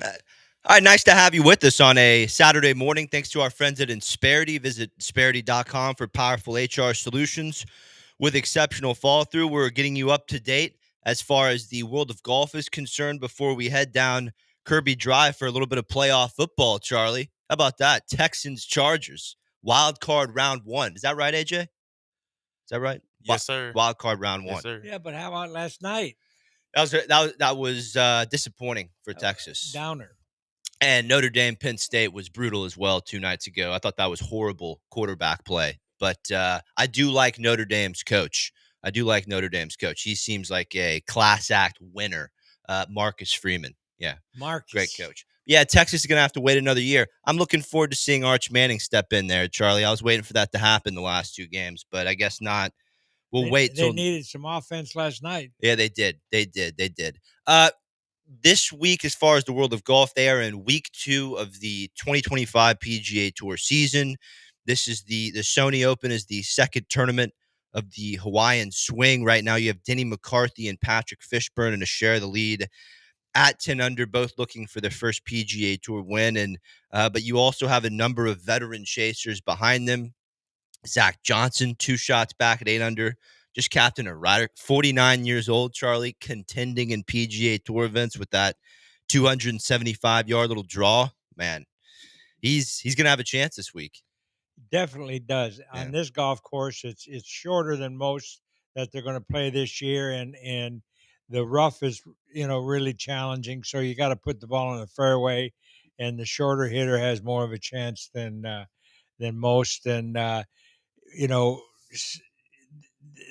Uh, All right, nice to have you with us on a Saturday morning. Thanks to our friends at Insperity. Visit Insperity.com for powerful HR solutions with exceptional fall through. We're getting you up to date as far as the world of golf is concerned before we head down Kirby Drive for a little bit of playoff football, Charlie. How about that? Texans Chargers, wild card round one. Is that right, AJ? Is that right? Yes, sir. Wild card round Yes, one. sir. Yeah, but how about last night? That was disappointing for Uh, Texas. Downer. And Notre Dame Penn State was brutal as well 2 nights ago. I thought that was horrible quarterback play. But I do like Notre Dame's coach. He seems like a class act winner. Marcus Freeman. Yeah, great Marcus. coach. Yeah, Texas is going to have to wait another year. I'm looking forward to seeing Arch Manning step in there, Charlie. I was waiting for that to happen the last 2 games, but I guess not. We'll wait They till needed some offense last night. yeah, they did. They did. This week, as far as the world of golf, they are in week 2 of the 2025 PGA Tour season. This is the Sony Open is the second tournament of the Hawaiian Swing. Right now, you have Denny McCarthy and Patrick Fishburne in a share the lead at 10 under, both looking for their first PGA Tour win. And but you also have a number of veteran chasers behind them. Zach Johnson, 2 shots back at 8 under. Just captain a rider, 49 years old, Charlie, contending in PGA Tour events with that 275-yard little draw. Man, he's going to have a chance this week. Definitely does. Yeah. On this golf course, it's shorter than most that they're going to play this year, and the rough is really challenging. So you got to put the ball in the fairway, and the shorter hitter has more of a chance than most. And you know, s-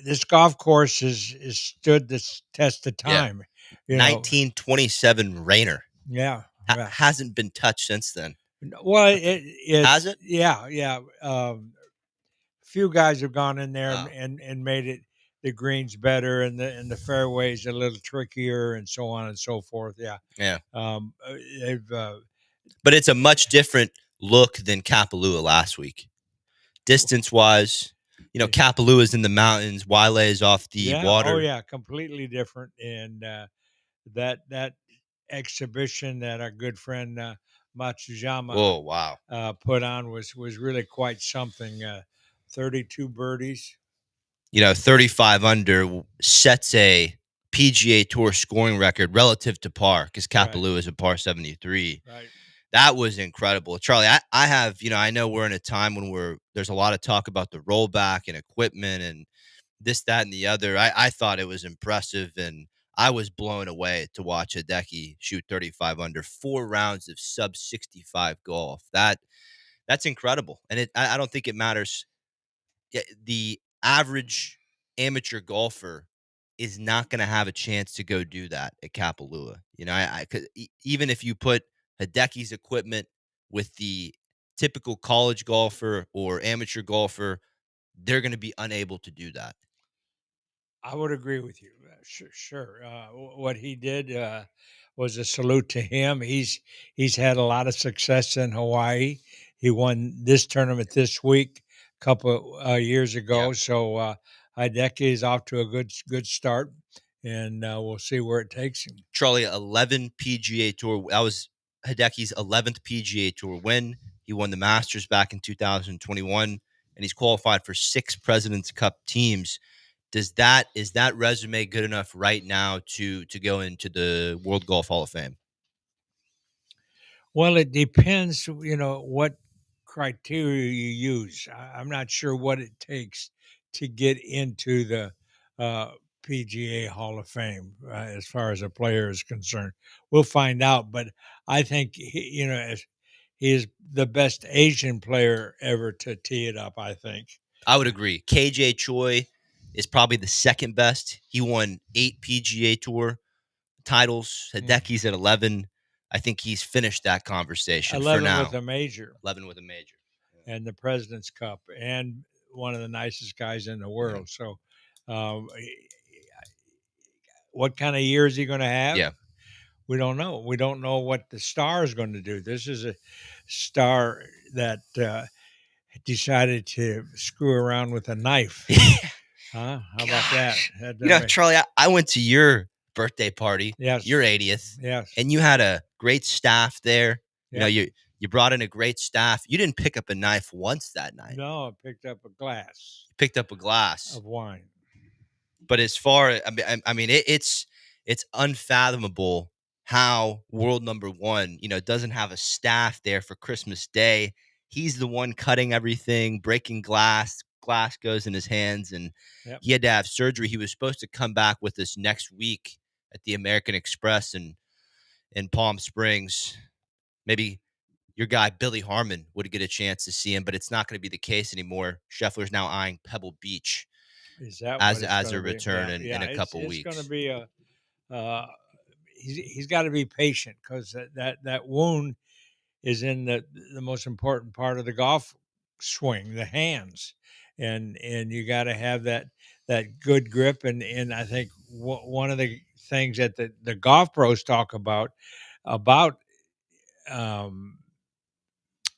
this golf course is stood this test of Yeah. time. You know, 1927 Rainer. yeah. Yeah. Hasn't been touched since then. Well, it Has it? Yeah, yeah. Few guys have gone in there Oh. and made it the greens better and the fairways a little trickier and so on and so forth. Yeah. Yeah. They've But it's a much different look than Kapalua last week. Distance-wise, Kapalua is in the mountains. Wile is off the water. Oh yeah, completely different. And that exhibition that our good friend Matsuyama Oh, wow. put on was really quite something. 32 birdies. 35 under sets a PGA Tour scoring record relative to par because Kapalua is a par 73. Right. That was incredible. Charlie, I have, I know we're in a time when there's a lot of talk about the rollback and equipment and this, that, and the other. I thought it was impressive, and I was blown away to watch Hideki shoot 35 under 4 rounds of sub 65 golf. That's incredible. And I don't think it matters. The average amateur golfer is not going to have a chance to go do that at Kapalua. Even if you put Hideki's equipment with the typical college golfer or amateur golfer, they're going to be unable to do that. I would agree with you. Sure. What he did was a salute to him. He's had a lot of success in Hawaii. He won this tournament this week, a couple years ago. Yeah. So Hideki is off to a good start, and we'll see where it takes him. Charlie, 11 PGA Tour. That was Hideki's 11th PGA Tour win. He won the Masters back in 2021, and he's qualified for 6 President's Cup teams. Is that resume good enough right now to go into the World Golf Hall of Fame? Well, it depends, what criteria you use. I'm not sure what it takes to get into the PGA Hall of Fame as far as a player is concerned. We'll find out, but I think he is the best Asian player ever to tee it up. I think I would agree. KJ Choi is probably the second best. He won 8 PGA Tour titles. Hideki's at 11. I think he's finished that conversation 11 for now. with a major, 11 with a major, and the President's Cup, and one of the nicest guys in the world. Yeah. So, what kind of year is he going to have? Yeah. We don't know. We don't know what the star is going to do. This is a star that decided to screw around with a knife. Huh? How about that? Charlie, I went to your birthday party. Yes. Your 80th. Yes. And you had a great staff there. You know, Yep. you brought in a great staff. You didn't pick up a knife once that night. No, I picked up a glass You picked up a glass. of wine. But as far it's unfathomable how world number one, doesn't have a staff there for Christmas Day. He's the one cutting everything, breaking glass. Glass goes in his hands, and Yep. he had to have surgery. He was supposed to come back with us next week at the American Express in Palm Springs. Maybe your guy Billy Harmon would get a chance to see him, but it's not going to be the case anymore. Scheffler's now eyeing Pebble Beach Is that what as it's as going a to be? return Yeah, in yeah. a couple It's going to weeks. be a. Uh, he's got to be patient because that wound is in the most important part of the golf swing, the hands, and you got to have that good grip. And I think one of the things that the golf pros talk about um,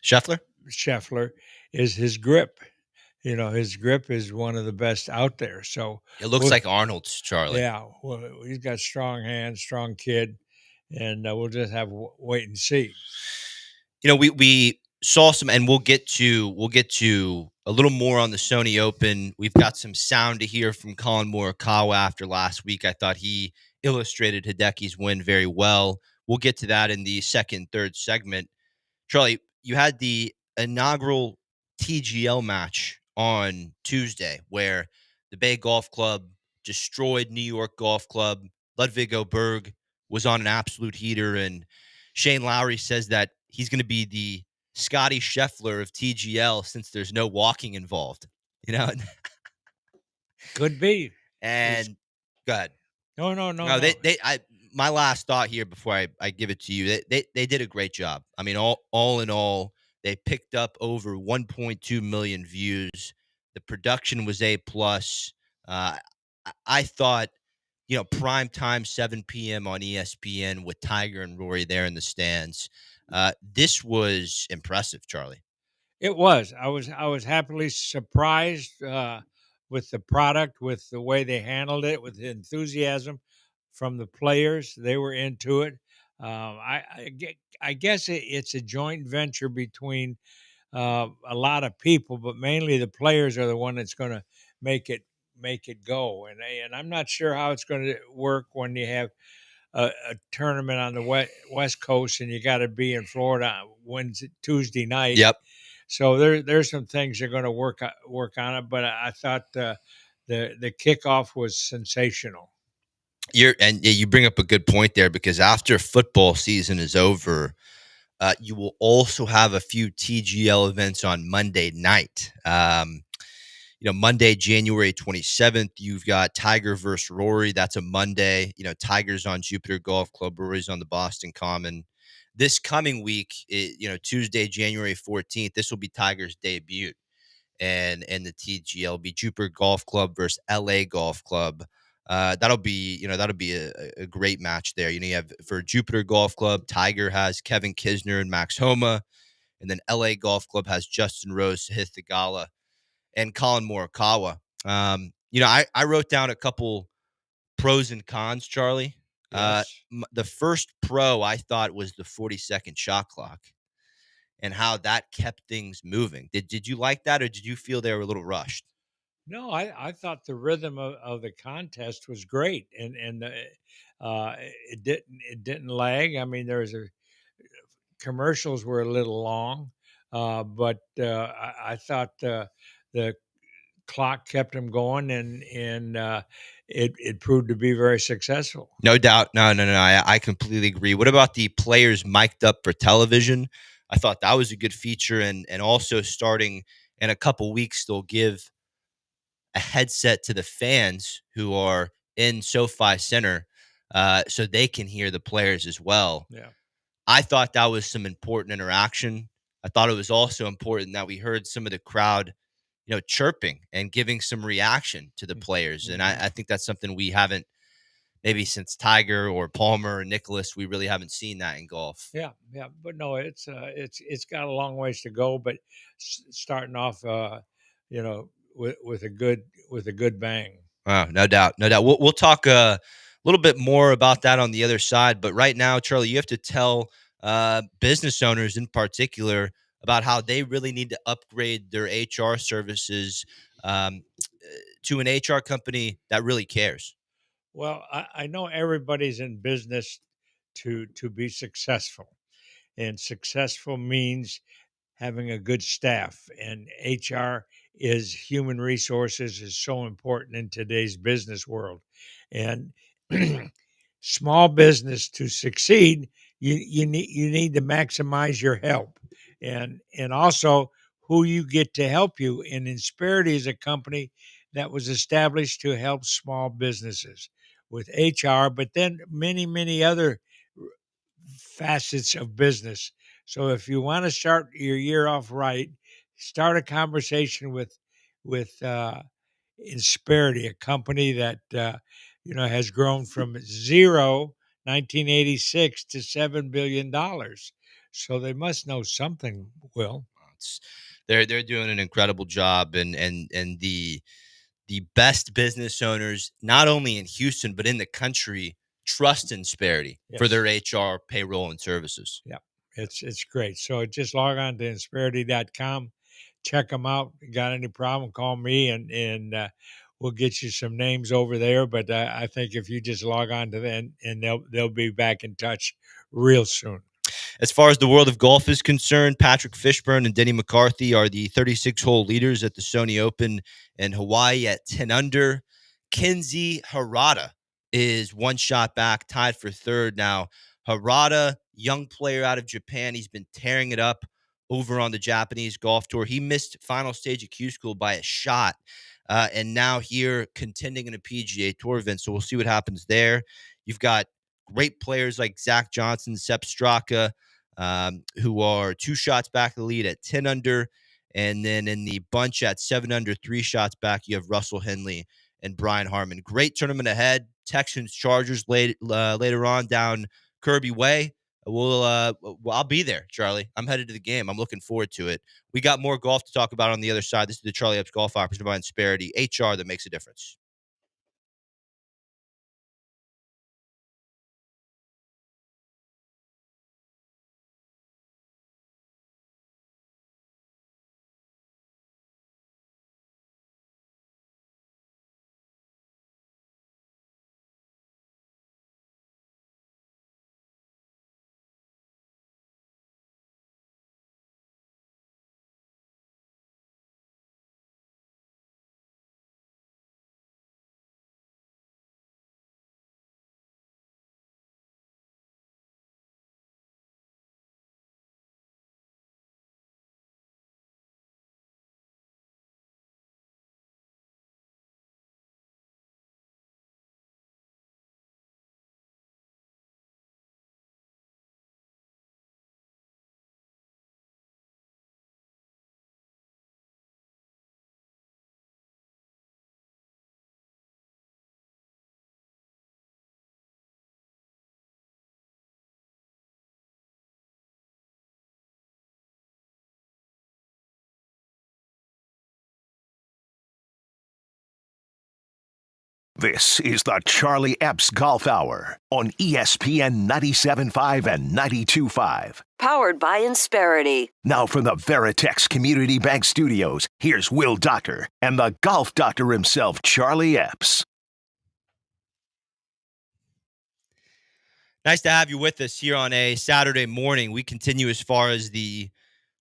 Scheffler? Scheffler is his grip. You know, his grip is one of the best out there. So, It looks we'll, like Arnold's, Charlie. yeah, well, he's got strong hands, strong kid, and we'll just have to wait and see. We saw some, and we'll get to a little more on the Sony Open. We've got some sound to hear from Colin Morikawa after last week. I thought he illustrated Hideki's win very well. We'll get to that in the second, third segment. Charlie, you had the inaugural TGL match on Tuesday where the Bay Golf Club destroyed New York Golf Club. Ludwig Oberg was on an absolute heater, and Shane Lowry says that he's going to be the Scotty Scheffler of TGL since there's no walking involved. You know, Could be. It's and go ahead. no, no, no, No, no. my last thought here before I give it to you, they did a great job. I mean, all in all, they picked up over 1.2 million views. The production was A plus. I thought, prime time 7 p.m. on ESPN with Tiger and Rory there in the stands. This was impressive, Charlie. It was. I was happily surprised with the product, with the way they handled it, with the enthusiasm from the players. They were into it. I guess it's a joint venture between a lot of people, but mainly the players are the one that's going to make it make it go. And I'm not sure how it's going to work when you have a tournament on the west coast and you got to be in Florida Wednesday Tuesday night. Yep. So there's some things they're going to work on it. But I thought the kickoff was sensational. You bring up a good point there because after football season is over, you will also have a few TGL events on Monday night. Monday, January 27th, you've got Tiger versus Rory. That's a Monday. Tiger's on Jupiter Golf Club, Rory's on the Boston Common. This coming week, Tuesday, January 14th, this will be Tiger's debut. And the TGL will be Jupiter Golf Club versus LA Golf Club. That'll be a great match there. You have for Jupiter Golf Club, Tiger has Kevin Kisner and Max Homa, and then LA Golf Club has Justin Rose, Sahith Theegala, and Colin Morikawa. I wrote down a couple pros and cons, Charlie. Yes. The first pro I thought was the 40-second shot clock and how that kept things moving. Did you like that, or did you feel they were a little rushed? No, I thought the rhythm of the contest was great, and it didn't lag. I mean, there was a commercials were a little long, but I thought the clock kept them going, and it proved to be very successful. No doubt. No, no, no. I completely agree. What about the players mic'd up for television? I thought that was a good feature, and also starting in a couple weeks, they'll give a headset to the fans who are in SoFi Center, so they can hear the players as well. Yeah. I thought that was some important interaction. I thought it was also important that we heard some of the crowd, chirping and giving some reaction to the players, and Mm-hmm. I think that's something we haven't maybe since Tiger or Palmer or Nicholas. We really haven't seen that in golf. Yeah, yeah, but no, it's got a long ways to go, but starting off, with a good bang. No doubt, no doubt. We'll talk a little bit more about that on the other side. But right now, Charlie, you have to tell business owners in particular about how they really need to upgrade their HR services to an HR company that really cares. Well, I know everybody's in business to be successful, and successful means having a good staff, and HR is human resources is so important in today's business world. And small business to succeed, you need to maximize your help, and also who you get to help you. And Insperity is a company that was established to help small businesses with HR, but then many other facets of business. So if you want to start your year off right, start a conversation with Insperity, a company that has grown from zero 1986 to $7 billion. So they must know something. Will. It's, they're doing an incredible job, and the best business owners, not only in Houston but in the country, trust Insperity for Yes. their HR, payroll, and services. Yeah. It's great. So just log on to Insperity.com, check them out. Got any problem, call me, and we'll get you some names over there. But I think if you just log on to them, and they'll be back in touch real soon. As far as the world of golf is concerned, Patrick Fishburne and Denny McCarthy are the 36-hole leaders at the Sony Open in Hawaii at 10 under. Kenzie Harada is one shot back, tied for third. Now, Harada, young player out of Japan, he's been tearing it up over on the Japanese golf tour. He missed final stage of Q School by a shot, and now here contending in a PGA Tour event. So we'll see what happens there. You've got great players like Zach Johnson, Sepp Straka, who are two shots back of the lead at 10 under. And then in the bunch at 7 under, three shots back, you have Russell Henley and Brian Harmon. Great tournament ahead. Texans, Chargers later on down Kirby Way. I'll be there, Charlie. I'm headed to the game. I'm looking forward to it. We got more golf to talk about on the other side. This is the Charlie Epps Golf Hour presented by Insperity, HR that makes a difference. This is the Charlie Epps Golf Hour on ESPN 97.5 and 92.5. Powered by Insperity. Now from the Veritex Community Bank Studios, here's Will Doctor and the golf doctor himself, Charlie Epps. Nice to have you with us here on a Saturday morning. We continue as far as the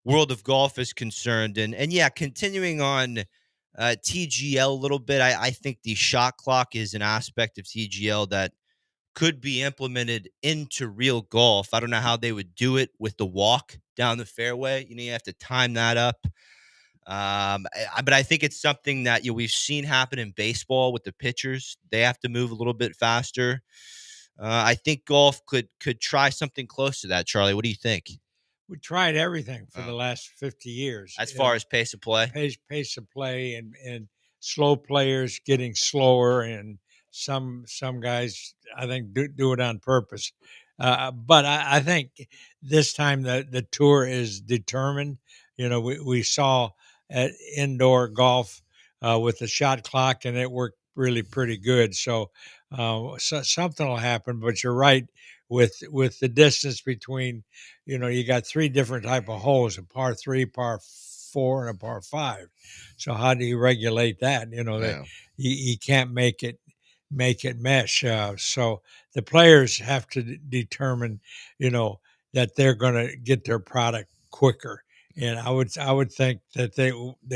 world of golf is concerned. And yeah, continuing on TGL a little bit, I think the shot clock is an aspect of TGL that could be implemented into real golf. I don't know how they would do it with the walk down the fairway. You have to time that up. But I think it's something that we've seen happen in baseball with the pitchers. They have to move a little bit faster. I think golf could try something close to that. Charlie, what do you think? We tried everything for the last 50 years. As far as pace of play? Pace of play, and slow players getting slower, and some guys, I think, do it on purpose. But I think this time the tour is determined. We saw at indoor golf with the shot clock, and it worked really pretty good. So something will happen. But you're right with the distance between, you got three different type of holes: a par three, par four, and a par five. So how do you regulate that? That Yeah. you can't make it mesh. So the players have to determine, that they're going to get their product quicker. And I would think that they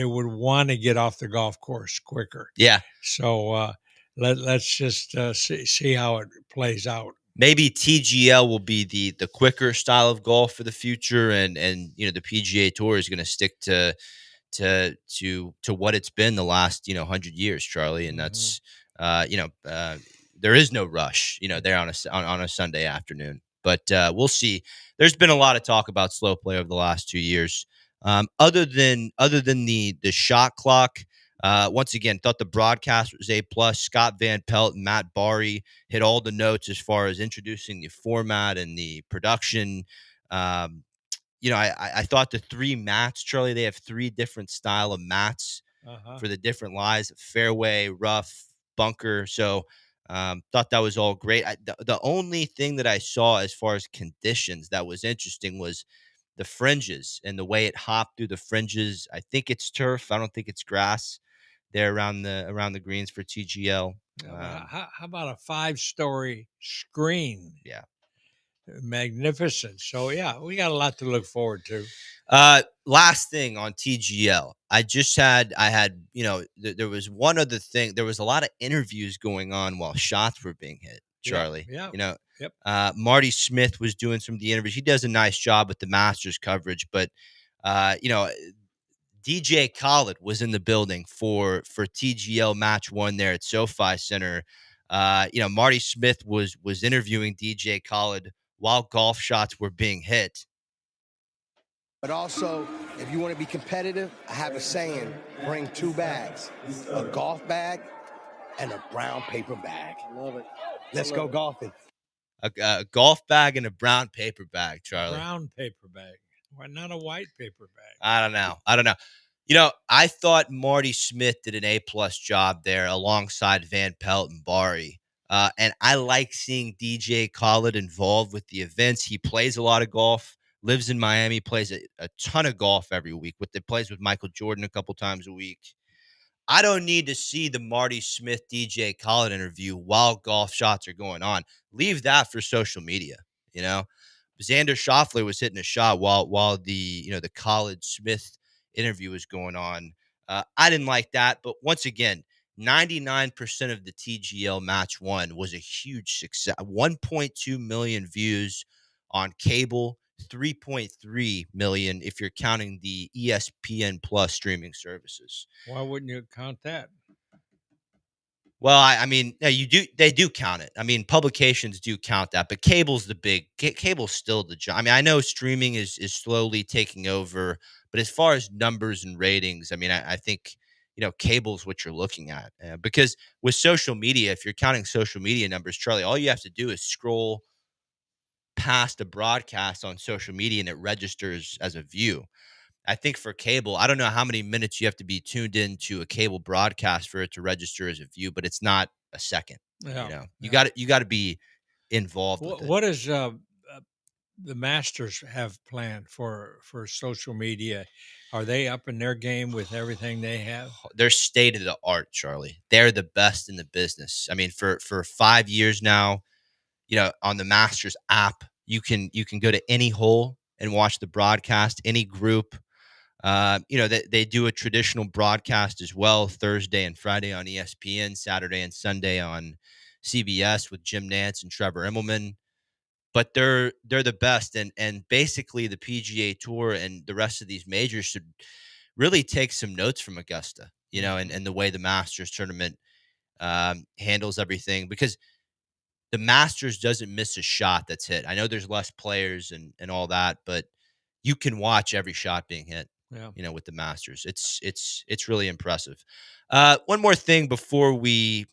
would want to get off the golf course quicker. Yeah. So let's just see how it plays out. Maybe TGL will be the quicker style of golf for the future, and the PGA Tour is going to stick to what it's been the last 100 years, Charlie, and Hmm. that's there is no rush there on a Sunday afternoon, but we'll see. There's been a lot of talk about slow play over the last 2 years. Other than the shot clock. Once again, thought the broadcast was A+. Scott Van Pelt and Matt Barry hit all the notes as far as introducing the format and the production. Um, I thought the three mats, Charlie, they have three different style of mats Uh-huh. for the different lies: fairway, rough, bunker. So thought that was all great. The only thing that I saw as far as conditions that was interesting was the fringes and the way it hopped through the fringes. I think it's turf. I don't think it's grass there around the greens for TGL. Yeah, but Um, how about a five-story screen? yeah. Magnificent. So yeah, we got a lot to look forward to. Last thing on TGL. There was one other thing. There was a lot of interviews going on while shots were being hit, Yeah, Charlie. yeah, yep. Marty Smith was doing some of the interviews. He does a nice job with the Masters coverage, but uh, you know, DJ Khaled was in the building for TGL match one there at SoFi Center. Marty Smith was interviewing DJ Khaled while golf shots were being hit. But also, if you want to be competitive, I have a saying: bring two bags, a golf bag and a brown paper bag. Love it. Let's go golfing. A golf bag and a brown paper bag, Charlie. Brown paper bag. Why not a white paper bag? I don't know. I thought Marty Smith did an A+ job there alongside Van Pelt and Barry. And I like seeing DJ Khaled involved with the events. He plays a lot of golf, lives in Miami, plays a ton of golf every week. Plays with Michael Jordan a couple times a week. I don't need to see the Marty Smith DJ Khaled interview while golf shots are going on. Leave that for social media. You know, Xander Schauffele was hitting a shot while the Khaled Smith interview was going on. I didn't like that, but once again, 99% of the TGL match one was a huge success. 1.2 million views on cable, 3.3 million if you're counting the ESPN Plus streaming services. Why wouldn't you count that? Well, I mean, yeah, you do. They do count it. I mean, publications do count that, but cable's the big. Cable's still the. I mean, I know streaming is slowly taking over, but as far as numbers and ratings, I mean, I think cable's what you're looking at because with social media, if you're counting social media numbers, Charlie, all you have to do is scroll past a broadcast on social media and it registers as a view. I think for cable, I don't know how many minutes you have to be tuned into a cable broadcast for it to register as a view, but it's not a second. Yeah, You yeah. got to be involved with it. What does the Masters have planned for social media? Are they up in their game with everything they have? They're state of the art, Charlie. They're the best in the business. I mean, for 5 years now, on the Masters app, you can go to any hole and watch the broadcast, any group. They do a traditional broadcast as well, Thursday and Friday on ESPN, Saturday and Sunday on CBS with Jim Nantz and Trevor Immelman. But they're the best, and basically the PGA Tour and the rest of these majors should really take some notes from Augusta, and the way the Masters tournament handles everything, because the Masters doesn't miss a shot that's hit. I know there's less players and all that, but you can watch every shot being hit. Yeah. With the Masters, it's really impressive. One more thing before we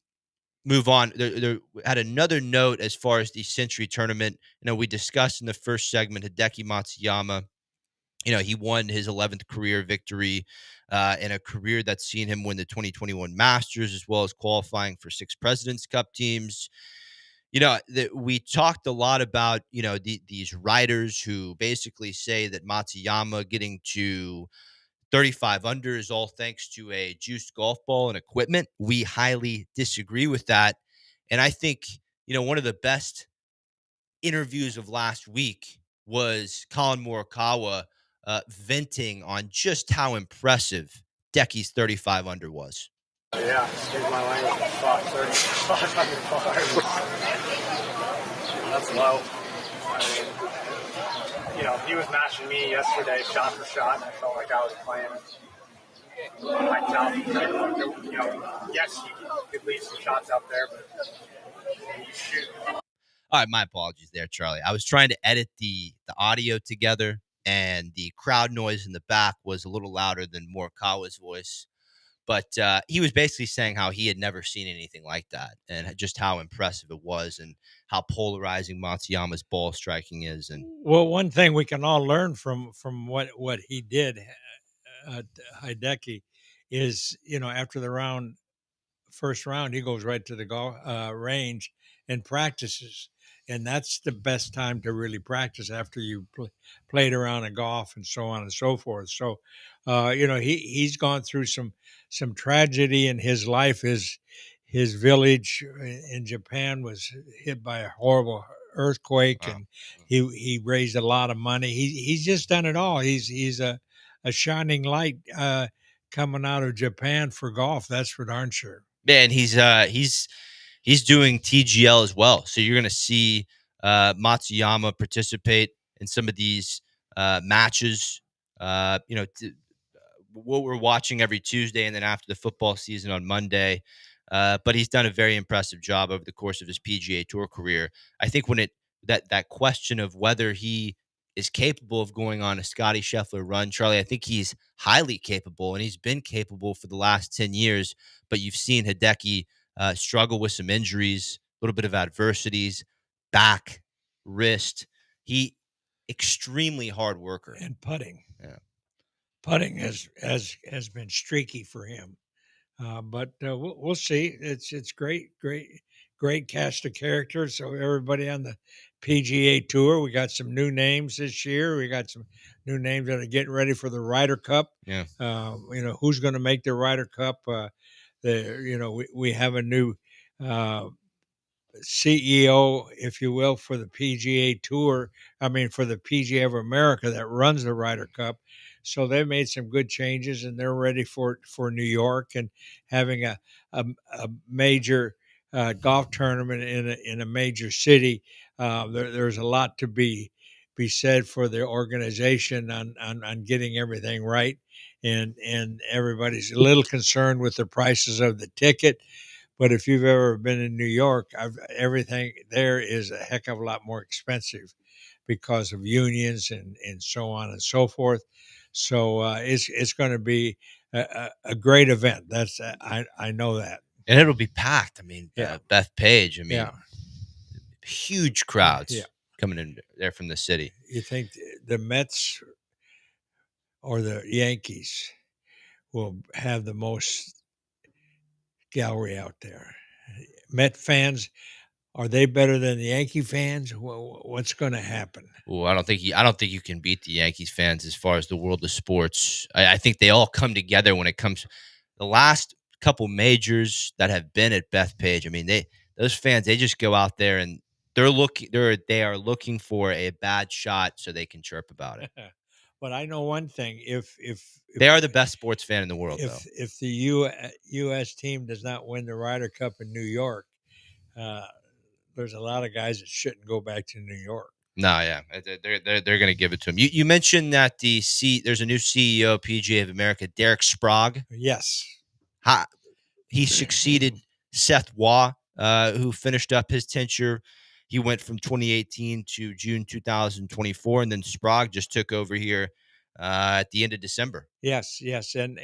move on. There had another note as far as the Century Tournament. We discussed in the first segment Hideki Matsuyama He won his 11th career victory in a career that's seen him win the 2021 Masters as well as qualifying for 6 President's Cup teams. We talked a lot about, these writers who basically say that Matsuyama getting to 35 under is all thanks to a juiced golf ball and equipment. We highly disagree with that. And I think, one of the best interviews of last week was Colin Morikawa venting on just how impressive Decky's 35 under was. Yeah, excuse my language. Fuck, 35 bars. That's low. He was matching me yesterday, shot for shot, and I felt like I was playing myself. Yes, you could leave some shots out there, but you shoot. All right, my apologies there, Charlie. I was trying to edit the audio together, and the crowd noise in the back was a little louder than Morikawa's voice. But he was basically saying how he had never seen anything like that, and just how impressive it was, and how polarizing Matsuyama's ball striking is. And Well, one thing we can all learn from what he did, Hideki, is after the first round, he goes right to the golf range and practices, and that's the best time to really practice after you played around in golf and so on and so forth. So, he's gone through some tragedy in his life. His village in Japan was hit by a horrible earthquake, wow. and he raised a lot of money. He's just done it all. He's a shining light coming out of Japan for golf. That's for darn sure. Man, he's doing TGL as well. So you're going to see Matsuyama participate in some of these matches. What we're watching every Tuesday, and then after the football season on Monday. But he's done a very impressive job over the course of his PGA Tour career. I think when that question of whether he is capable of going on a Scotty Scheffler run, Charlie, I think he's highly capable, and he's been capable for the last 10 years. But you've seen Hideki struggle with some injuries, a little bit of adversities, back, wrist. He extremely hard worker. And putting. Yeah. Putting has been streaky for him. But we'll see. It's great cast of characters. So everybody on the PGA Tour, we got some new names this year. We got some new names that are getting ready for the Ryder Cup. Yeah. Who's going to make the Ryder Cup? We have a new CEO, if you will, for the PGA Tour. I mean, for the PGA of America that runs the Ryder Cup. So they made some good changes, and they're ready for New York and having a major golf tournament in a major city. There's a lot to be said for the organization on getting everything right, and everybody's a little concerned with the prices of the ticket. But if you've ever been in New York, everything there is a heck of a lot more expensive because of unions and so on and so forth. So it's going to be a great event. That's I know that. And it'll be packed. I mean, Yeah. Beth Page. I mean, Yeah. huge crowds Yeah. coming in there from the city. You think the Mets or the Yankees will have the most gallery out there? Met fans, are they better than the Yankee fans? What's going to happen? Oh, I don't think you can beat the Yankees fans as far as the world of sports. I think they all come together when it comes the last couple majors that have been at Bethpage. I mean, those fans, they just go out there and they are looking for a bad shot so they can chirp about it. But I know one thing: if They are the best sports fan in the world, though. if the U.S. team does not win the Ryder Cup in New York, there's a lot of guys that shouldn't go back to New York. No, yeah, they're going to give it to him. You mentioned that there's a new CEO, PGA of America, Derek Sprague. Yes, He succeeded Seth Waugh, who finished up his tenure. He went from 2018 to June 2024, and then Sprague just took over here at the end of December. yes, and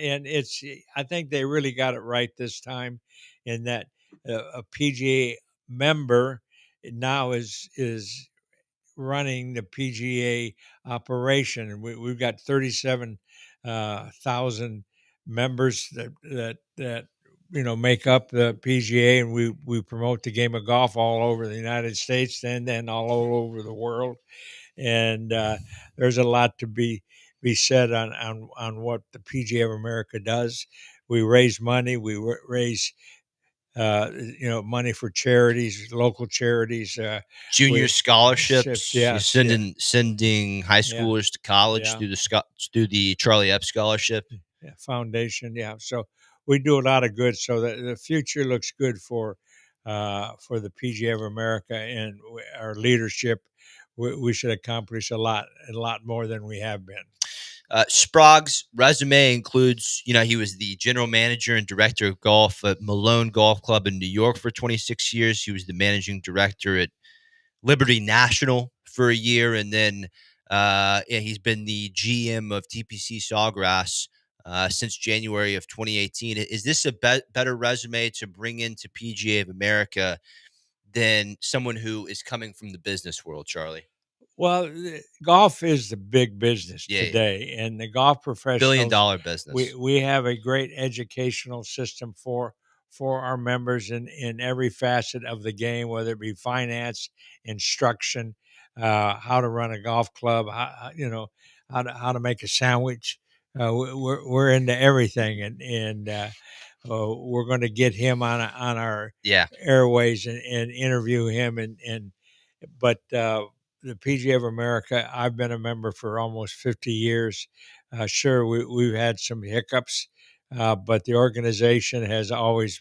I think they really got it right this time, in that a PGA member now is running the PGA operation. And we've got 37,000 members that make up the PGA, and we promote the game of golf all over the United States and then all over the world. And there's a lot to be said on what the PGA of America does. We raise money. We raise money for charities, local charities. Junior We scholarships, you yes, yeah, sending high yeah, schoolers to college yeah, through the Charlie Epps scholarship. yeah, foundation. Yeah, so we do a lot of good. So the future looks good for the PGA of America and our leadership. We should accomplish a lot more than we have been. Sprague's resume includes, he was the general manager and director of golf at Malone Golf Club in New York for 26 years. He was the managing director at Liberty National for a year, and then yeah, he's been the GM of TPC Sawgrass since January of 2018. Is this a better resume to bring into PGA of America than someone who is coming from the business world, Charlie? Well, golf is the big business Yeah, yeah. today, and the golf Billion professionals. dollar We business. we have a great educational system for our members in every facet of the game, whether it be finance, instruction, how to run a golf club, how to make a sandwich. We're into everything, and we're going to get him on our Yeah, airways and interview him and but the PGA of America, I've been a member for almost 50 years. Sure, we've had some hiccups, but the organization has always,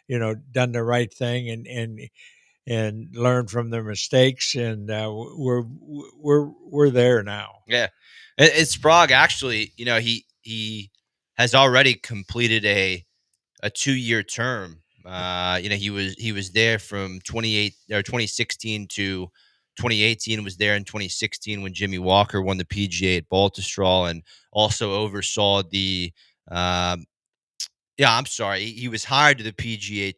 done the right thing and learned from their mistakes, and we're there now. yeah. It's Sprague actually. He has already completed a 2-year term. He was there from 2016 to 2018. Was there in 2016 when Jimmy Walker won the PGA at Baltusrol, and also oversaw the. Yeah, I'm sorry. He was hired to the PGA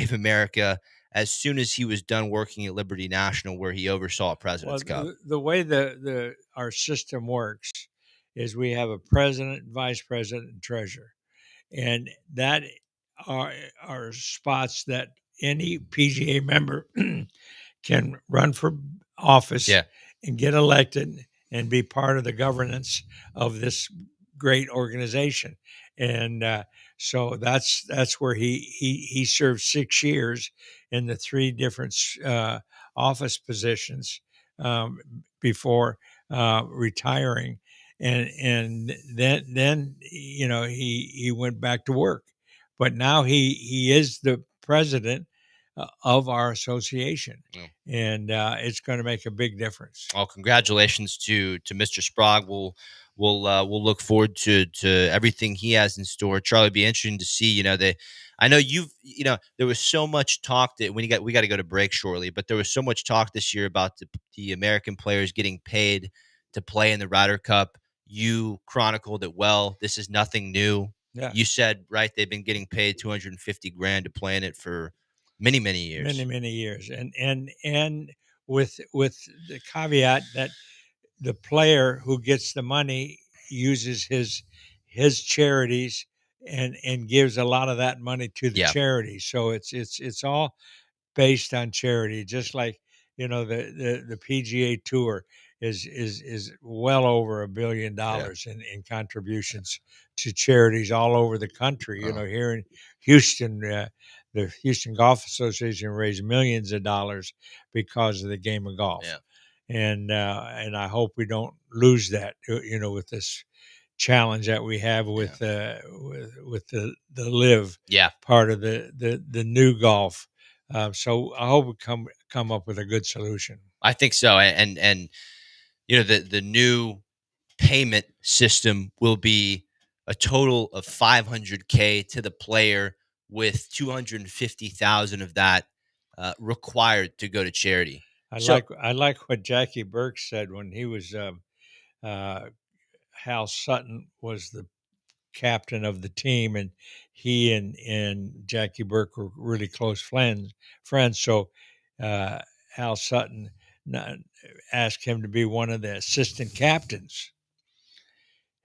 of America as soon as he was done working at Liberty National, where he oversaw a Well, President's Cup. the way the our system works is we have a president, vice president, and treasurer, and that are spots that any PGA member can run for office Yeah, and get elected and be part of the governance of this great organization. And so that's where he served 6 years in the three different office positions um, before retiring, and then he went back to work, but now he is the president of our association, yeah. and it's going to make a big difference. Well, congratulations to Mr. Sprague. We'll look forward to everything he has in store. Charlie, be interesting to see. I know there was so much talk that we got to go to break shortly, but there was so much talk this year about the American players getting paid to play in the Ryder Cup. You chronicled it well. This is nothing new. Yeah, You said right they've been getting paid 250 grand to play in it for many many years. many years, and with the caveat that the player who gets the money uses his charities and gives a lot of that money to the Yeah, charity. So it's all based on charity, just like the PGA Tour is well over yeah. $1 billion in contributions to charities all over the country. Oh, Here in Houston, the Houston Golf Association raised millions of dollars because of the game of golf, yeah, and I hope we don't lose that. With this challenge that we have yeah, with the live yeah. part of the new golf. So I hope we come up with a good solution. I think so. And the new payment system will be a total of 500K to the player, with 250,000 of that required to go to charity. So I like what Jackie Burke said when he was uh, Hal Sutton was the captain of the team, and he and Jackie Burke were really close friends. So uh, Hal Sutton ask him to be one of the assistant captains.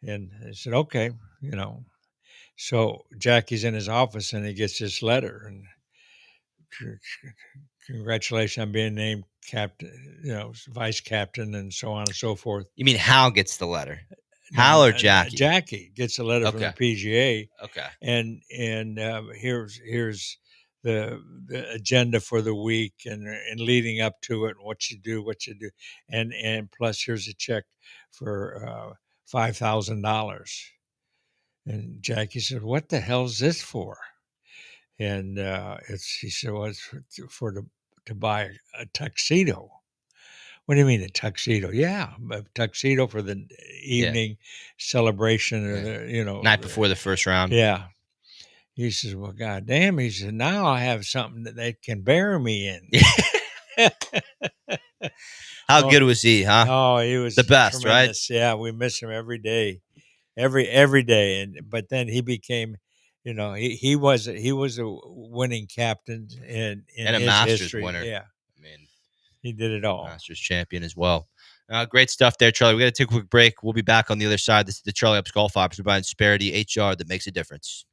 And I said, okay, you know. So Jackie's in his office and he gets this letter and congratulations on being named captain, you know, vice captain and so on and so forth. You mean Hal gets the letter? No, Hal or Jackie? Jackie gets a letter from the Okay. PGA, Okay. and here's the agenda for the week and leading up to it, what you do, and plus here's a check for $5,000. And Jackie said, "What the hell's this for?" And he said, "Well, it's to buy a tuxedo." What do you mean a tuxedo? Yeah, a tuxedo for the evening celebration or Night before the first round. Yeah. He says, "Well, goddamn," he said, "now I have something that they can bury me in." How good was he, huh? Oh, he was the best, tremendous. Right? Yeah, we miss him every day, every day. But then he became, he was a winning captain in and a his Masters history. winner. Yeah, I mean, he did it all. Masters champion as well. Great stuff there, Charlie. We got to take a quick break. We'll be back on the other side. This is the Charlie Epps Golf Ops by Insperity HR that makes a difference.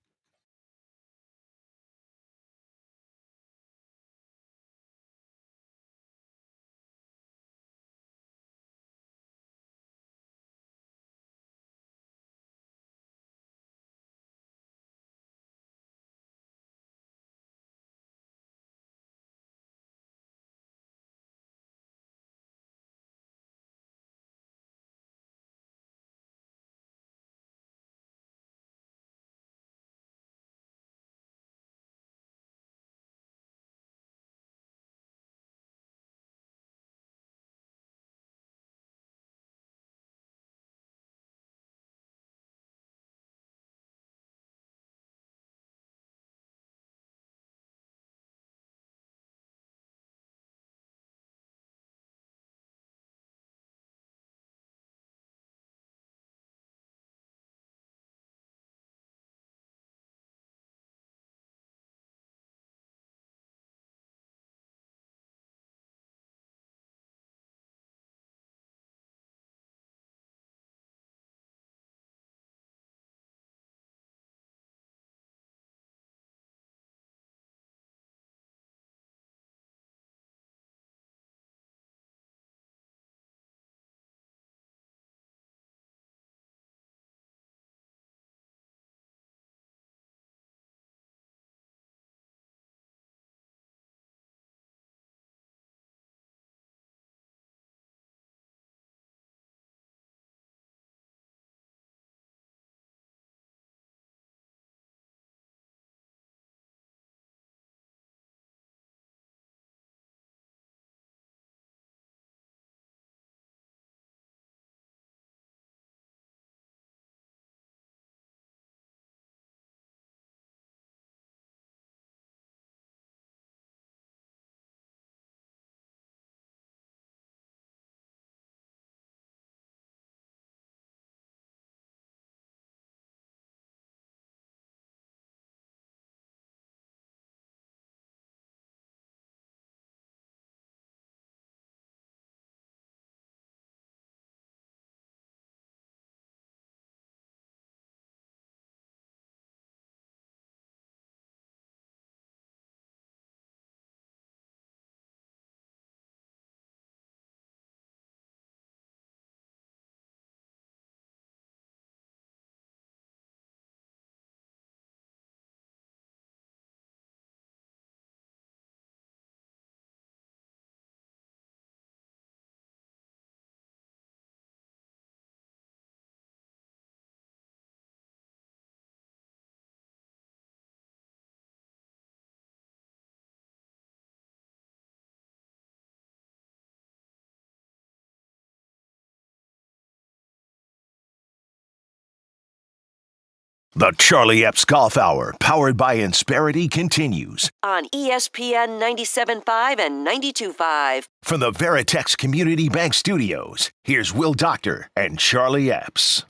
The Charlie Epps Golf Hour, powered by Insperity, continues on ESPN 97.5 and 92.5. from the Veritex Community Bank Studios. Here's Will Doctor and Charlie Epps.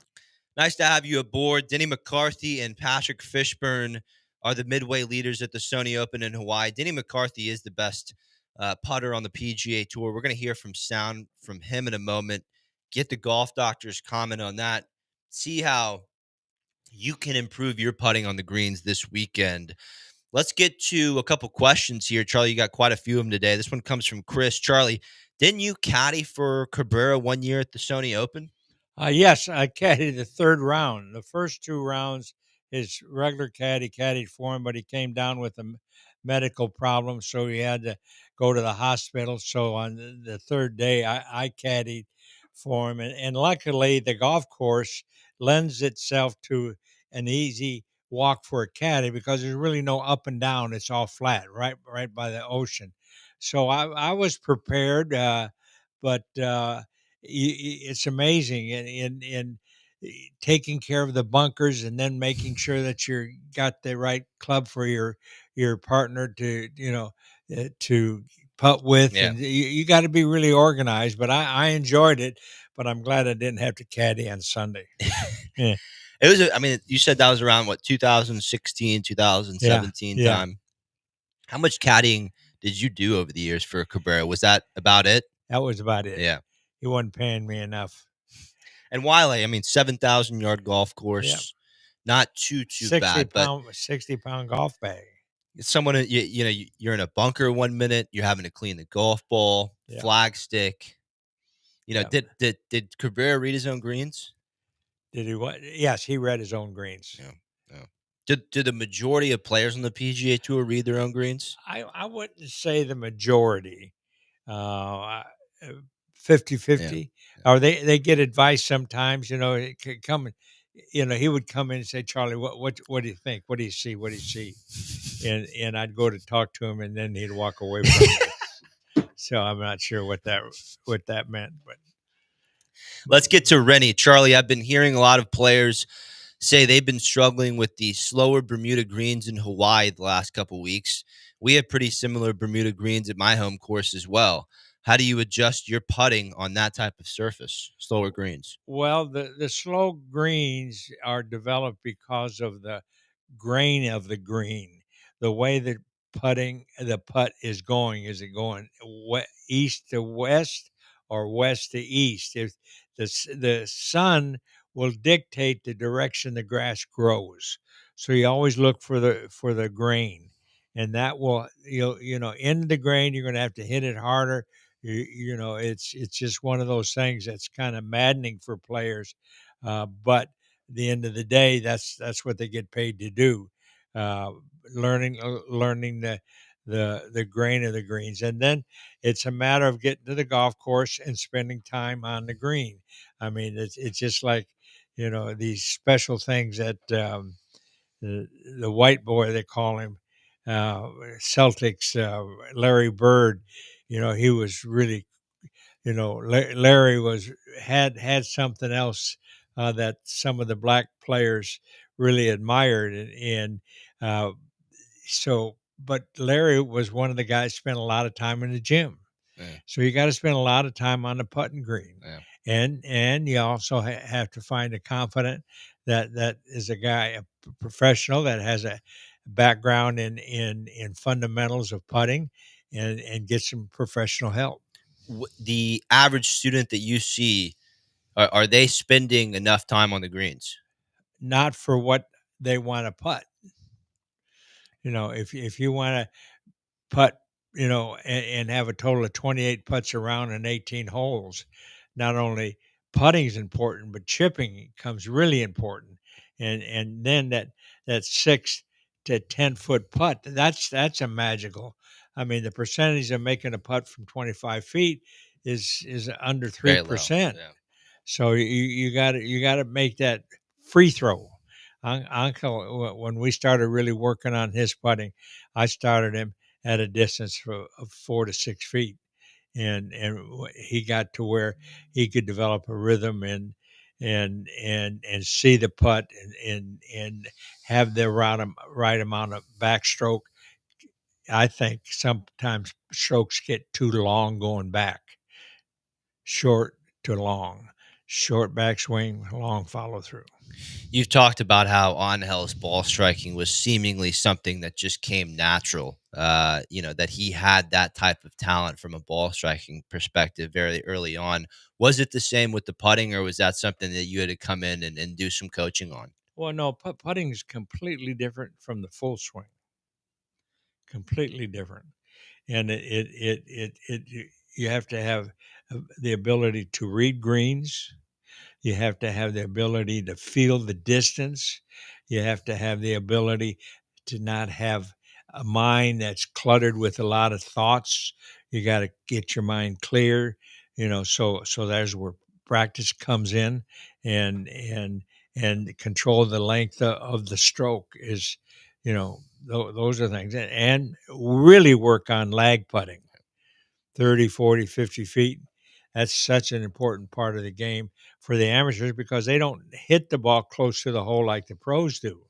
Nice to have you aboard. Denny McCarthy and Patrick Fishburne are the midway leaders at the Sony Open in Hawaii. Denny McCarthy is the best putter on the PGA Tour. We're going to hear sound from him in a moment. Get the golf doctor's comment on that. See how you can improve your putting on the greens this weekend. Let's get to a couple questions here. Charlie, you got quite a few of them today. This one comes from Chris. Charlie, didn't you caddy for Cabrera one year at the Sony Open? Yes, I caddied the third round. The first two rounds, his regular caddy caddied for him, but he came down with a medical problem, so he had to go to the hospital. So on the third day, I caddied for him, and luckily the golf course lends itself to an easy walk for a caddy because there's really no up and down; it's all flat, right by the ocean. So I was prepared, but. It's amazing in taking care of the bunkers and then making sure that you got the right club for your partner to to putt with, Yeah. and you got to be really organized. But I enjoyed it, but I'm glad I didn't have to caddy on Sunday. Yeah, It was, I mean, you said that was around what, 2016, yeah, 2017 yeah. time. How much caddying did you do over the years for Cabrera? Was that about it? That was about it. Yeah. He wasn't paying me enough. And Wiley, I mean, 7,000-yard golf Yeah, course, not too 60 bad, but pound 60 pound golf bag. it's someone you're in a bunker 1 minute, you're having to clean the golf ball, Yeah, flag stick. yeah. Did Cabrera read his own greens? Did he what? Yes, he read his own greens. Yeah, yeah. Did the majority of players on the PGA Tour read their own greens? I wouldn't say the majority, uh, 50 Yeah, or they get advice sometimes, it could come, he would come in and say, Charlie, what do you think? What do you see? What do you see? And I'd go to talk to him and then he'd walk away from me. So I'm not sure what that meant, but Let's get to Rennie. Charlie, I've been hearing a lot of players say they've been struggling with the slower Bermuda greens in Hawaii the last couple weeks. We have pretty similar Bermuda greens at my home course as well. How do you adjust your putting on that type of surface, slower greens? well, the slow greens are developed because of the grain of the green, the way that the putt is going. Is it going east to west or west to east? If the sun will dictate the direction the grass grows, so you always look for the grain, and that will in the grain you're going to have to hit it harder. It's just one of those things that's kind of maddening for players, but at the end of the day, that's what they get paid to do, uh, learning the grain of the greens, and then it's a matter of getting to the golf course and spending time on the green. I mean, it's just like these special things that the white boy they call him, uh, Celtics, Larry Bird. He was really Larry had something else that some of the black players really admired, and uh, so. But Larry was one of the guys spent a lot of time in the gym, Yeah, so you got to spend a lot of time on the putting green, yeah. and you also have to find a confident that is a guy, a professional that has a background in fundamentals of putting, and get some professional help. The average student that you see, are they spending enough time on the greens? Not for what they want to putt. If you want to putt, and have a total of 28 putts around in 18 holes, not only putting is important, but chipping comes really important. And then that 6 to 10 foot putt, that's a magical. I mean, the percentage of making a putt from 25 feet is under Very low. 3%. Yeah. So you got to make that free throw. Uncle, when we started really working on his putting, I started him at a distance of 4 to 6 feet, and he got to where he could develop a rhythm and see the putt and have the right amount of backstroke. I think sometimes strokes get too long going back, short to long. short backswing, long follow through. You've talked about how Angel's ball striking was seemingly something that just came natural. That he had that type of talent from a ball striking perspective very early on. Was it the same with the putting, or was that something that you had to come in and do some coaching on? Well, no, putting is completely different from the full swing. Completely different, and you have to have the ability to read greens. You have to have the ability to feel the distance. You have to have the ability to not have a mind that's cluttered with a lot of thoughts. You got to get your mind clear, so there's where practice comes in, and control the length of the stroke is, those are things, and really work on lag putting. 30, 40, 50 feet. That's such an important part of the game for the amateurs because they don't hit the ball close to the hole like the pros do.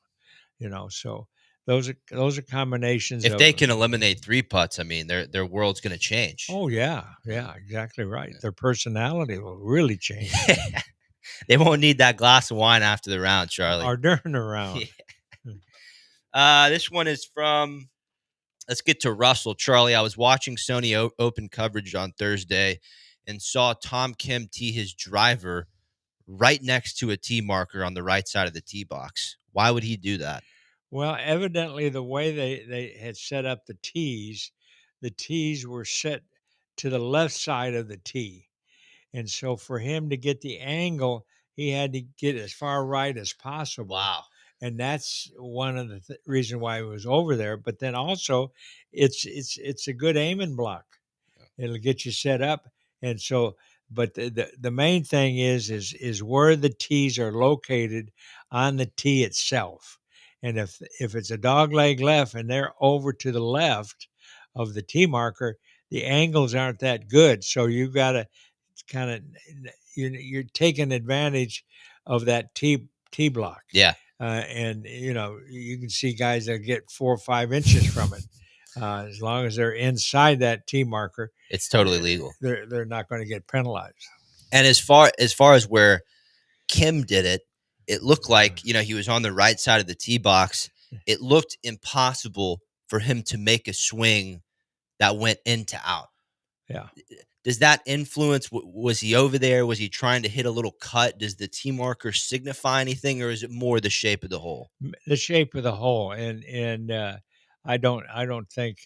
So those are combinations If of. they can eliminate three putts, I mean, their world's going to change. Oh yeah, exactly right. Their personality will really change. They won't need that glass of wine after the round, Charlie. Or during the round. This one is from. Let's get to Russell. Charlie, I was watching Sony Open coverage on Thursday and saw Tom Kim tee his driver right next to a tee marker on the right side of the tee box. Why would he do that? Well, evidently the way they had set up the tees were set to the left side of the tee. And so for him to get the angle, he had to get as far right as possible. Wow. And that's one of the reason why he was over there. But then also, it's a good aiming block. It'll get you set up, and so. But the main thing is where the tees are located on the tee itself. And if it's a dog leg left and they're over to the left of the tee marker, the angles aren't that good. So you got to kind of you're taking advantage of that tee block. Yeah. And you can see guys that get 4 or 5 inches from it. As long as they're inside that tee marker, It's totally legal. They're not going to get penalized. And as far as where Kim did it, it looked like, he was on the right side of the tee box. It looked impossible for him to make a swing that went into out. Yeah. Does that influence? Was he over there? Was he trying to hit a little cut? Does the tee marker signify anything, or is it more the shape of the hole? The shape of the hole, and I don't think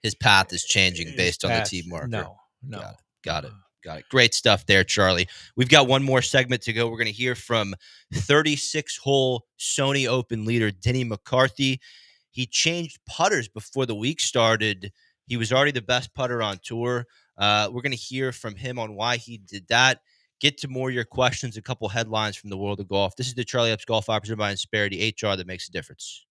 His path is changing his based on the path. tee marker. No. Got it. Got it. Got it. Great stuff there, Charlie. We've got one more segment to go. We're going to hear from 36-hole Sony Open leader Denny McCarthy. He changed putters before the week started. He was already the best putter on tour. We're going to hear from him on why he did that. Get to more of your questions, a couple headlines from the world of golf. This is the Charlie Epps Golf Hour presented by Insperity HR that makes a difference.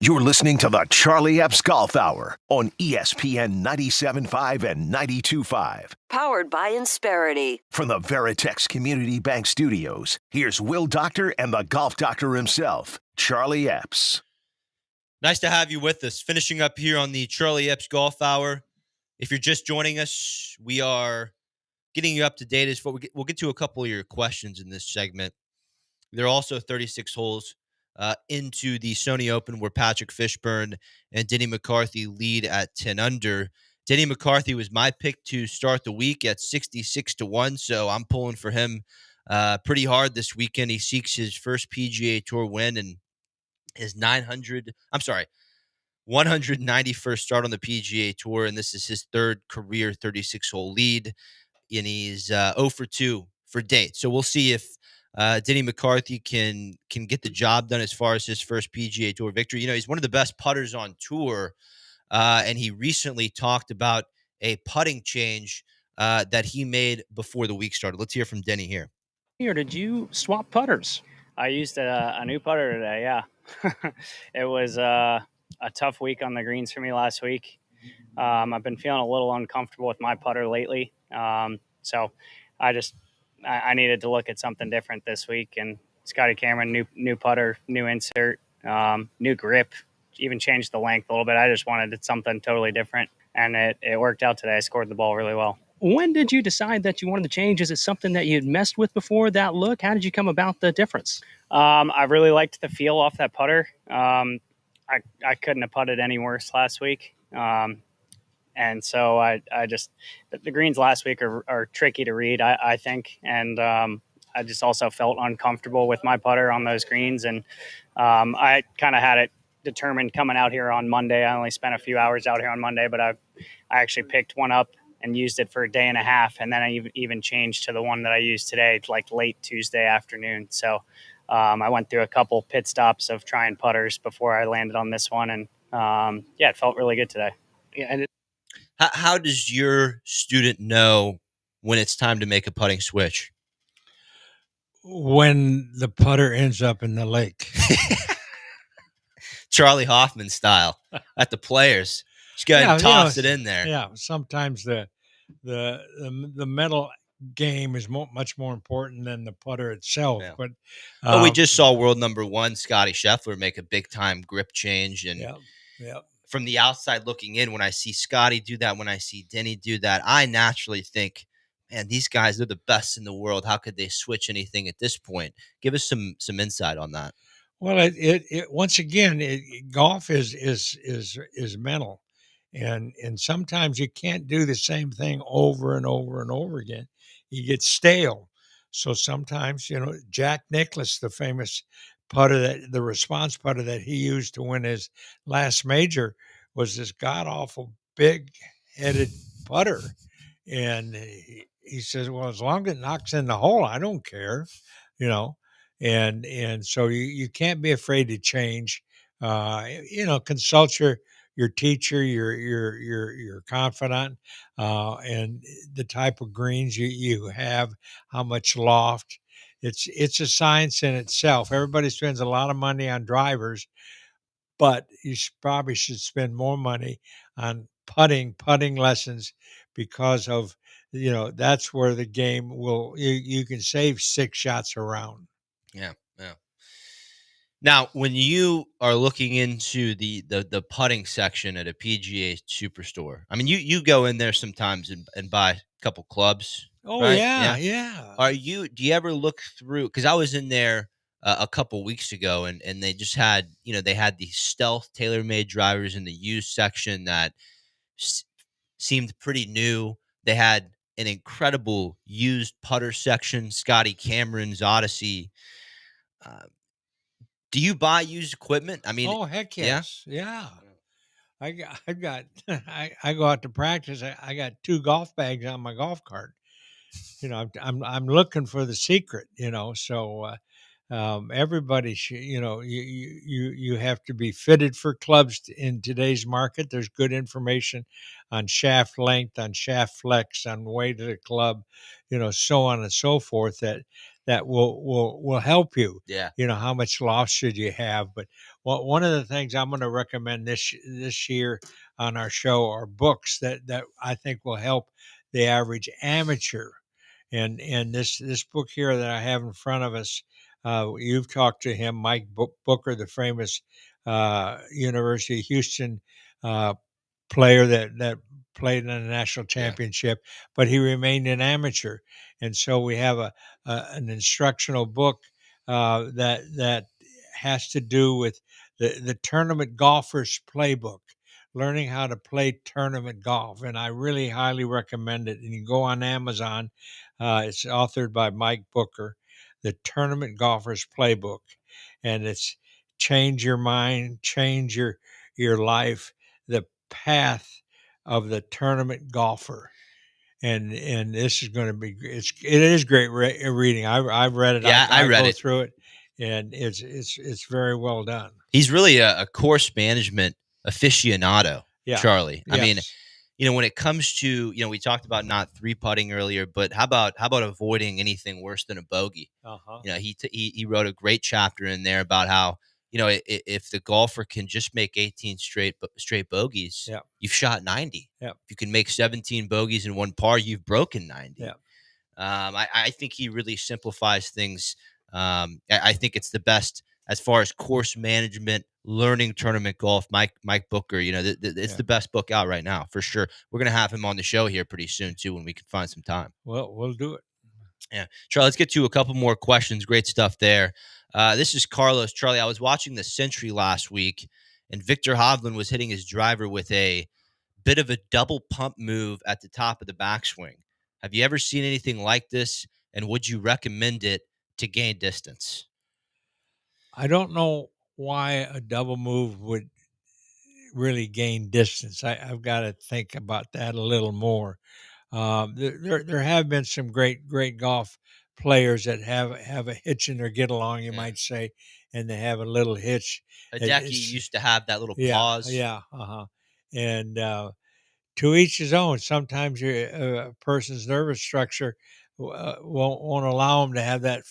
You're listening to the Charlie Epps Golf Hour on ESPN 97.5 and 92.5. Powered by Insperity. From the Veritex Community Bank Studios, here's Will Doctor and the Golf Doctor himself, Charlie Epps. Nice to have you with us. Finishing up here on the Charlie Epps Golf Hour. If you're just joining us, we are getting you up to date. We'll get to a couple of your questions in this segment. There are also 36 holes into the Sony Open where Patrick Fishburne and Denny McCarthy lead at 10 under. Denny McCarthy was my pick to start the week at 66-1, so I'm pulling for him pretty hard this weekend. He seeks his first PGA Tour win and his 191st start on the PGA Tour, and this is his third career 36-hole lead, and he's 0 for 2 for date. So we'll see if Denny McCarthy can get the job done as far as his first PGA Tour victory. You know, he's one of the best putters on tour, and he recently talked about a putting change that he made before the week started. Let's hear from Denny here. Or did you swap putters? I used a new putter today, yeah. It was a tough week on the greens for me last week. I've been feeling a little uncomfortable with my putter lately. So I needed to look at something different this week. And Scotty Cameron, new putter, new insert, new grip, even changed the length a little bit. I just wanted something totally different. And it worked out today. I scored the ball really well. When did you decide that you wanted to change? Is it something that you had messed with before, that look? How did you come about the difference? I really liked the feel off that putter. I couldn't have putted any worse last week. And so the greens last week are tricky to read, I think. And I just also felt uncomfortable with my putter on those greens. And I kind of had it determined coming out here on Monday. I only spent a few hours out here on Monday, but I actually picked one up and used it for a day and a half. And then I even changed to the one that I used today, like late Tuesday afternoon. So I went through a couple pit stops of trying putters before I landed on this one. And it felt really good today. Yeah, and How does your student know when it's time to make a putting switch? When the putter ends up in the lake. Charlie Hoffman style at the Players. Just go ahead and toss it in there. Yeah, sometimes the mental game is much more important than the putter itself. Yeah. But we just saw world number one Scotty Scheffler make a big time grip change, and from the outside looking in, when I see Scotty do that, when I see Denny do that, I naturally think, man, these guys are the best in the world. How could they switch anything at this point? Give us some insight on that. Well, it once again, golf is mental, and sometimes you can't do the same thing over and over and over again. You get stale. So sometimes, Jack Nicklaus, the famous putter, the response putter that he used to win his last major, was this god awful big headed putter, and he says, "Well, as long as it knocks in the hole, I don't care," And so you can't be afraid to change. Consult your teacher, your confidant, and the type of greens you have, how much loft. It's a science in itself. Everybody spends a lot of money on drivers, but you probably should spend more money on putting lessons, because of that's where the game you can save 6 shots around. Yeah. Now, when you are looking into the putting section at a PGA Superstore, I mean, you go in there sometimes and buy a couple clubs. Oh, right? Yeah. Do you ever look through? Because I was in there a couple weeks ago, and they just had they had the Stealth TaylorMade drivers in the used section that seemed pretty new. They had an incredible used putter section, Scotty Cameron's Odyssey. Do you buy used equipment? I mean, oh, heck yes. Yeah. I go out to practice. I got 2 golf bags on my golf cart. I'm looking for the secret, so everybody should, you have to be fitted for clubs in today's market. There's good information on shaft length, on shaft flex, on way to the club, so on and so forth, that will help you. Yeah. How much loss should you have? But one of the things I'm going to recommend this year on our show are books that I think will help the average amateur. And this book here that I have in front of us, you've talked to him, Mike Booker, the famous University of Houston uh, player that played in the national Yeah. championship, but he remained an amateur. And so we have an instructional book that has to do with the tournament golfer's playbook, learning how to play tournament golf. And I really highly recommend it. And you can go on Amazon. It's authored by Mike Booker, the Tournament Golfer's Playbook, and it's change your mind, change your life, the path of the tournament golfer. And this is going to be it is great reading. I've read it. Yeah, I I read go it. through it, and it's very well done. He's really a course management aficionado, Yeah. Charlie. I mean, Yes. when it comes to, we talked about not three putting earlier, but how about avoiding anything worse than a bogey? Uh-huh. He wrote a great chapter in there about how, if the golfer can just make 18 straight bogeys, Yeah. you've shot 90. Yeah. If you can make 17 bogeys in one par, you've broken 90. Yeah. I think he really simplifies things. I think it's the best as far as course management, learning tournament golf. Mike Booker, it's Yeah. the best book out right now for sure. We're gonna have him on the show here pretty soon too, when we can find some time. Well, we'll do it. Yeah, Charlie, let's get to a couple more questions. Great stuff there. This is Carlos. Charlie, I was watching the Century last week, and Victor Hovland was hitting his driver with a bit of a double pump move at the top of the backswing. Have you ever seen anything like this, and would you recommend it to gain distance? I don't know why a double move would really gain distance. I've got to think about that a little more. There have been some great golf players that have a hitch in their get along, you Yeah. might say, and they have a little hitch. Hideki used to have that little Yeah, pause. yeah, and to each his own. Sometimes your person's nervous structure won't allow them to have that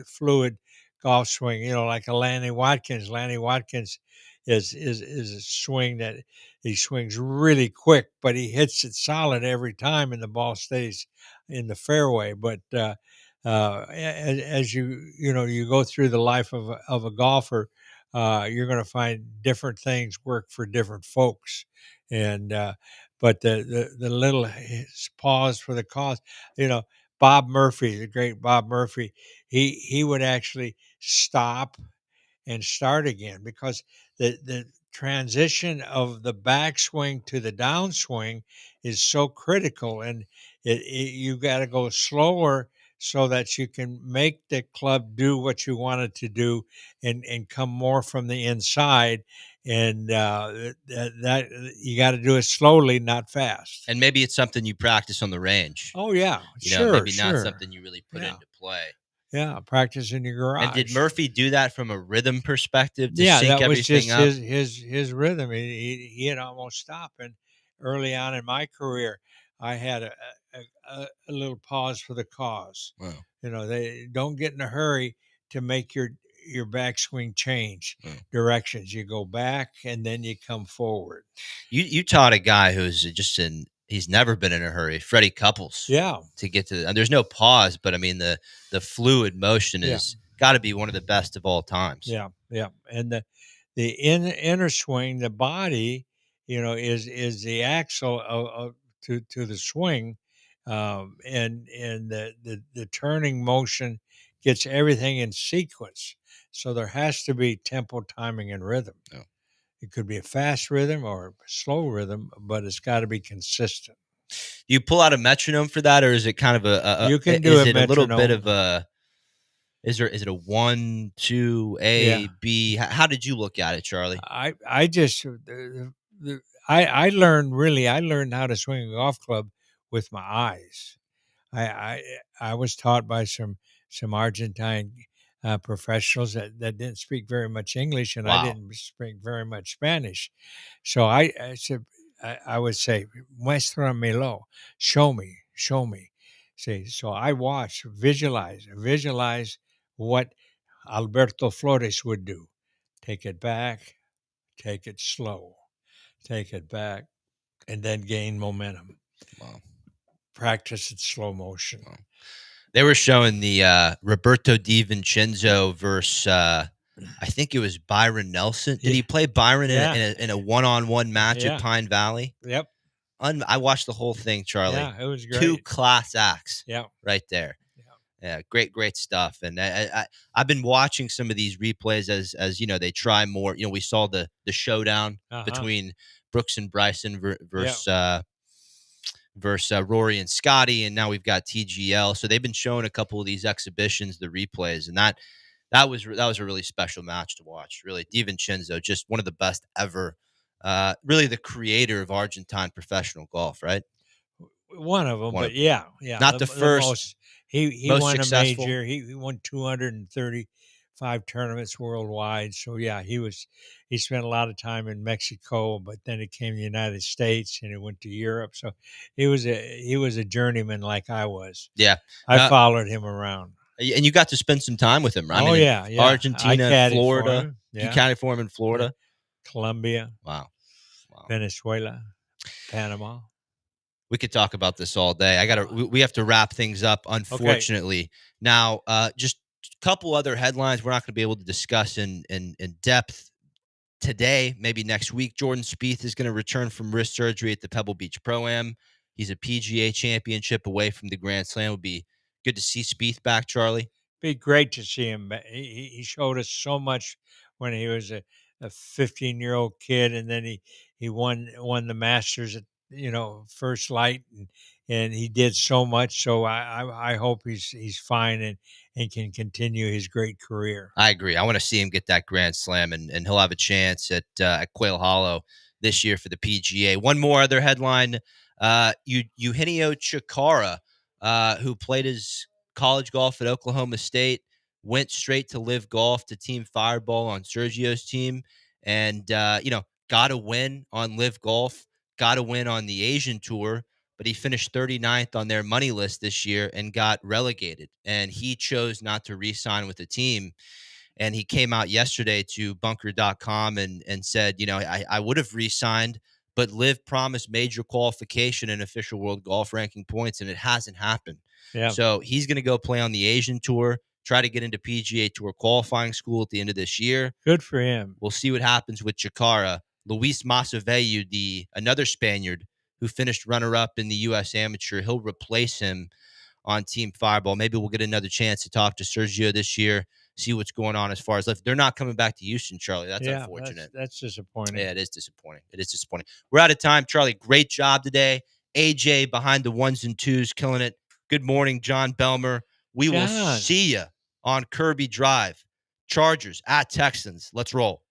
fluid golf swing. Like a Lanny Watkins. Lanny Watkins is a swing that he swings really quick, but he hits it solid every time, and the ball stays in the fairway. But as you go through the life of a golfer, you're going to find different things work for different folks. And but the little pause for the cause, Bob Murphy, the great Bob Murphy, he would actually stop and start again, because the transition of the backswing to the downswing is so critical, and you got to go slower so that you can make the club do what you want it to do, and come more from the inside. And that you got to do it slowly, not fast. And maybe it's something you practice on the range. Oh yeah, Maybe not sure. something you really put Yeah. into play. Yeah, practice in your garage. And did Murphy do that from a rhythm perspective to Yeah, sync that was everything just up? his rhythm. He had almost stopped. And early on in my career, I had a little pause for the cause. Wow. They don't get in a hurry to make your backswing change directions. You go back and then you come forward. You taught a guy who's he's never been in a hurry, Freddie Couples. Yeah. To get to and there's no pause, but I mean the fluid motion is got to be one of the best of all times. Yeah, yeah. And the inner swing, the body, is the axle to the swing, and the turning motion gets everything in sequence. So there has to be tempo, timing, and rhythm. Oh. It could be a fast rhythm or a slow rhythm, but it's got to be consistent. You pull out a metronome for that, or is it kind of you can do is a it metronome. a little bit of a is it a 1, 2, A, B? How did you look at it, Charlie? I just I learned how to swing a golf club with my eyes. I was taught by some Argentine professionals that didn't speak very much English, and I didn't speak very much Spanish. So I said I would say, "Muéstramelo, show me." See, so I visualize what Alberto Flores would do. Take it back, take it slow, take it back, and then gain momentum. Wow. Practice it slow motion. Wow. They were showing the Roberto Di Vincenzo versus I think it was Byron Nelson. Did he play Byron Yeah. in a one-on-one match at Yeah. Pine Valley? Yep. I watched the whole thing, Charlie. Yeah, it was Two great. class acts Yeah. right there. Yeah. Yeah, great stuff. And I've been watching some of these replays as you know they try more. You know, we saw the showdown between Brooks and Bryson versus Rory and Scotty, and now we've got TGL. So they've been showing a couple of these exhibitions, the replays, and that was a really special match to watch. Really, DiVincenzo, just one of the best ever. Really, the creator of Argentine professional golf, right? One of them, One but of yeah, yeah, not the first, most. He most won successful. a major. He won 235 tournaments worldwide. So yeah, he spent a lot of time in Mexico, but then he came to the United States and he went to Europe. So he was a journeyman like I was. Yeah, I followed him around. And you got to spend some time with him, right? Oh, yeah. Argentina, I caddied for Florida. him. You Yeah. caddied for him in Florida. Colombia, Wow. Venezuela, Panama. We could talk about this all day. We have to wrap things up, unfortunately. Now, just a couple other headlines we're not going to be able to discuss in depth today, maybe next week. Jordan Spieth is going to return from wrist surgery at the Pebble Beach Pro-Am. He's a PGA championship away from the Grand Slam. It would be good to see Spieth back, Charlie. Be great to see him. He showed us so much when he was a 15-year-old kid, and then he won the Masters at first light, and he did so much. So I hope he's fine and can continue his great career. I agree. I want to see him get that Grand Slam, and he'll have a chance at Quail Hollow this year for the PGA. One more other headline: Eugenio Chikara, who played his college golf at Oklahoma State, went straight to Live Golf to Team Fireball on Sergio's team, and got a win on Live Golf, got a win on the Asian Tour. But he finished 39th on their money list this year and got relegated. And he chose not to re-sign with the team. And he came out yesterday to bunker.com and said, I would have re-signed, but Liv promised major qualification and official world golf ranking points, and it hasn't happened. Yeah. So he's going to go play on the Asian Tour, try to get into PGA Tour qualifying school at the end of this year. Good for him. We'll see what happens with Chikara. Luis Masaveyu, another Spaniard, who finished runner-up in the U.S. Amateur. He'll replace him on Team Fireball. Maybe we'll get another chance to talk to Sergio this year, see what's going on as far as lift. They're not coming back to Houston, Charlie. That's unfortunate. That's disappointing. Yeah, it is disappointing. We're out of time, Charlie. Great job today. AJ behind the ones and twos, killing it. Good morning, John Belmer. We will see you on Kirby Drive. Chargers at Texans. Let's roll.